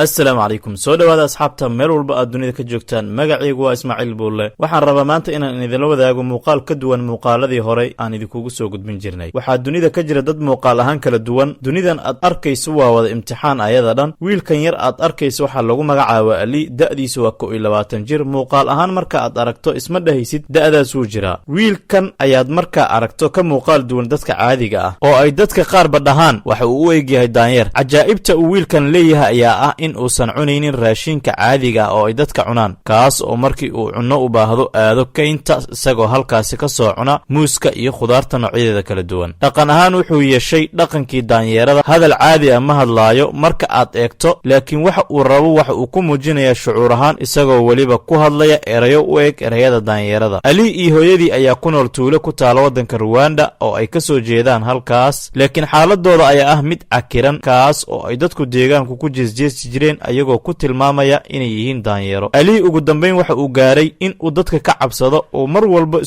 السلام عليكم soo dhawaada asxaabta meel walba aad dunida ka joogtaan magacaygu waa Ismaaciil Buule waxaan rabaa maanta inaan idin la wadaago muuqaal ka duwan muuqaaladii hore aan idinku soo gudbin jirnay waxa dunida ka jira dad muuqaal ahaan kala duwan dunidan aad arkayso waa wada imtixaan ayada dhan wiilkan yar aad arkayso waxa lagu magacaabaa Ali da'diisu waa 22 jir muuqaal ahaan marka aad aragto isma dhahaysid da'daas uu jira wiilkan ayaad marka aragto ka muuqaal duwan dadka caadiga ah oo ay dadka qaar badhahaan waxa uu u eegyahay daanyeer cajaa'ibta uu wiilkan leeyahay ayaa ah in uusan cunaynin raashinka caadiga oo ay dadka cunaan kaas oo markii uu cunno u baahdo aado kaynta isagoo halkaasi ka soo cuna muuska iyo khudaarta noocyadeeda kala duwan dhaqan ahaan wuxuu yeeshay dhaqankii daanyeerada hadal caadi ah ma hadlaayo marka aad eegto laakiin waxa uu rabo waxa uu ku muujinayaa shucuur ahaan isagoo waliba ku hadlaya erayo u eg erayada daanyeerada Ali iyo hooyadii ayaa ku nool tuulo ku taala wadanka Rwanda oo ay ka soo jeedaan halkaas laakiin xaaladooda ayaa ah mid cakiran kaas oo ay dadku deegaanku ku jeesjeesi jireen ayagoo ku tilmaamaya inay yihiin daanyeero Ali ugu dambeyn waxa uu gaaray in uu dadka ka cabsado oo mar walba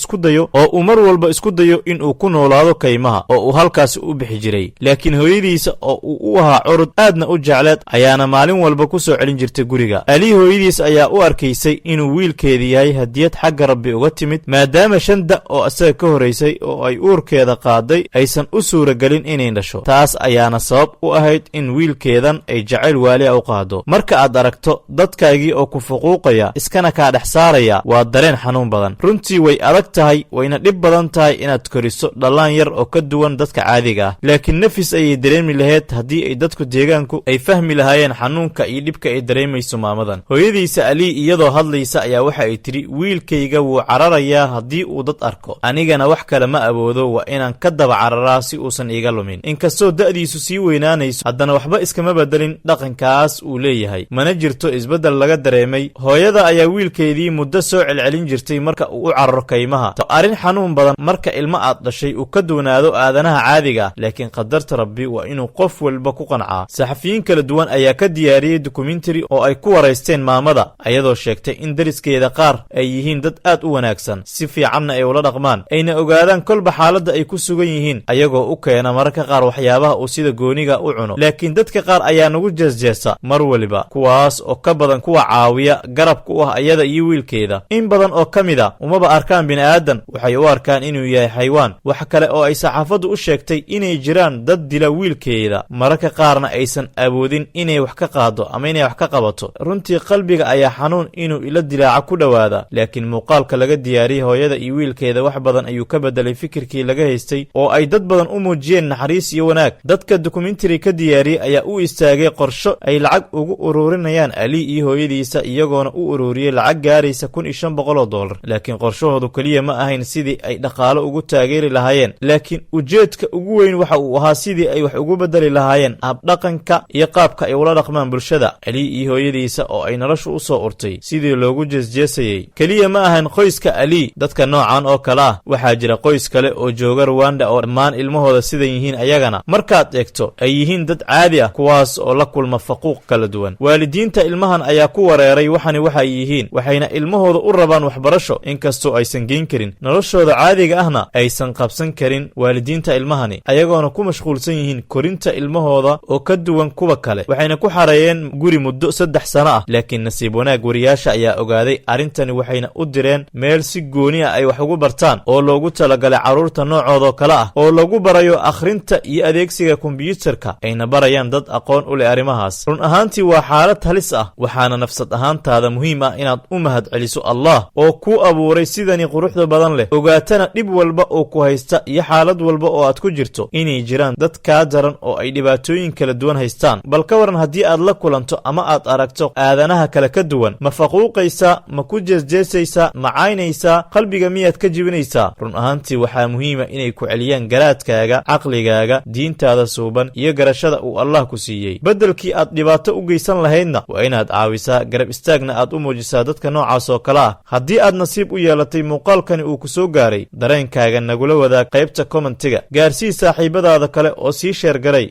isku dayo in uu ku noolaado kaymaha oo uu halkaas u bixi jiray laakiin hooyadiisa oo uu u ahaa curud aadna u jecleed ayaana maalin walba ku soo celin jirtay guriga Ali hooyadiis ayaa u arkaysay inuu wiilkeedii yahay hadiyad xagga Rabbi uga timid maadaama shanda oo asaga ka horeysay oo ay uurkeeda qaaday aysan u suuragelin inay dhasho taas ayaana sabab u ahayd in wiilkeedan ay jacayl waali u qaado marka aad aragto dadkaagii oo ku fuquuqaya iskana ka dhex saaraya waa dareen xanuun badan runtii way adag tahay wayna dhib badan tahay inaad koriso dhalaan yar oo ka duwan dadka caadiga ah laakiin nafis ay dareemi lahayd hadii ay dadku deegaanku ay fahmi lahaayeen xanuunka iyo dhibka ay dareemayso maamadan hooyadiisa Ali iyadoo hadlaysa ayaa waxa ay tiri wiilkayga wuu cararayaa hadii uu dad arko anigana wax kale ma awoodo waa inaan ka daba cararaa si uusan iga lumin inkastoo da'diisu sii weynaanayso haddana waxba iskama bedelin dhaqankaas uu leeyahay mana jirto isbedel laga dareemay hooyada ayaa wiilkeedii muddo soo celcelin jirtay marka uu u cararo kaymaha arrin xanuun badan marka ilmo aad dhashay uu ka doonaado aadanaha caadiga laakiin qadarta Rabbi waa inuu qof walba ku qancaa saxafiyiin kala duwan ayaa ka diyaariyay documentary oo ay ku wareysteen maamada ayadoo sheegtay in dariskeeda qaar ay yihiin dad aad u wanaagsan si fiicanna ay ula dhaqmaan ayna ogaadaan kolba xaaladda ay ku sugan yihiin ayagoo u keena mararka qaar waxyaabaha uu sida gooniga u cuno laakiin dadka qaar ayaa nagu jeesjeesa mar waliba kuwaas oo ka badan kuwa caawiya garabka u ah ayada iyo wiilkeeda in badan oo kamida umaba arkaan bini'aadan waxay u arkaan inuu yahay xayawaan wax kale oo ay saxaafadu u sheegtay inay jiraan dad dila wiilkeeda mararka qaarna aysan awoodin inay wax ka qaado ama inay wax ka qabato runtii qalbiga ayaa xanuun inuu ila dilaaca ku dhawaada laakiin muuqaalka laga diyaariyay hooyada iyo wiilkeeda wax badan ayuu ka bedelay fikirkii laga haystay oo ay dad badan u muujiyeen naxariis iyo wanaag dadka documentary ka diyaariyay ayaa u istaagay qorsho ay lacag ugu ururinayaan Ali iyo hooyadiisa iyagoona u ururiyay lacag gaaraysa $1500 laakiin qorshahoodu kaliya ma ahayn sidii ay dhaqaale ugu taageeri lahaayeen laakiin ujeedka ugu weyn waxa uu ahaa sidii ay wax ugu bedeli lahaayeen habdhaqanka iyo qaabka ay ula dhaqmaan bulshada Ali iyo hooyadiisa oo ay noloshu u soo urtay sidii loogu jeesjeesayay kaliya ma ahayn qoyska Ali dadka noocan oo kale ah waxaa jira qoys kale oo jooga Rwanda oo dhammaan ilmahooda sidan yihiin ayagana markaad eegto ay yihiin dad caadi ah kuwaas oo la kulma faquuq kala duwan waalidiinta ilmahan ayaa ku wareeray waxay yihiin waxayna ilmahooda u rabaan waxbarasho inkastoo aysan geyn karin noloshooda caadiga ahna aysan qabsan karin waalidiinta ilmahani ayagoona ku mashquulsan yihiin korinta ilmahooda oo ka duwan kuwa kale waxayna ku xareeyeen guri muddo 3 sano ah laakiin nasiib wanaag wariyaasha ayaa ogaaday arrintani waxayna u direen meel si gooni ah ay wax ugu bartaan oo loogu talagalay carruurta noocooda kale ah oo lagu barayo akhrinta iyo adeegsiga kombiyuutarka ayna barayaan dad aqoon u leh arrimahaas run ahaantii waa xaalad halis ah waxaana nafsad ahaantaada muhiim ah inaad u mahad celiso Allah oo ku abuuray sidani quruxda badan leh ogaatana dhib walba oo ku haysta iyo xaalad walba oo aad ku jirto inay jiraan dad ka daran oo ay dhibaatooyin kala duwan haystaan bal ka waran haddii aad la kulanto ama aad aragto aadanaha kale ka duwan ma faquuqaysa ma ku jeesjeesaysa ma caynaysa qalbiga miyaad ka jibinaysaa run ahaantii waxaa muhiima inay ku celiyaan garaadkaaga caqligaaga diintaada suuban iyo garashada uu Allah ku siiyey bedelkii aad dhibaato u geysan lahaydna waa inaad caawisaa garab istaagna aad u muujisaa dadka noocaas oo kale ah haddii aad nasiib u yeelatay muuqaalkani uu ku soo gaaray dareenkaaga nagula wadaag qaybta commentiga gaarsii saaxiibadaada kale oo sii sheer garay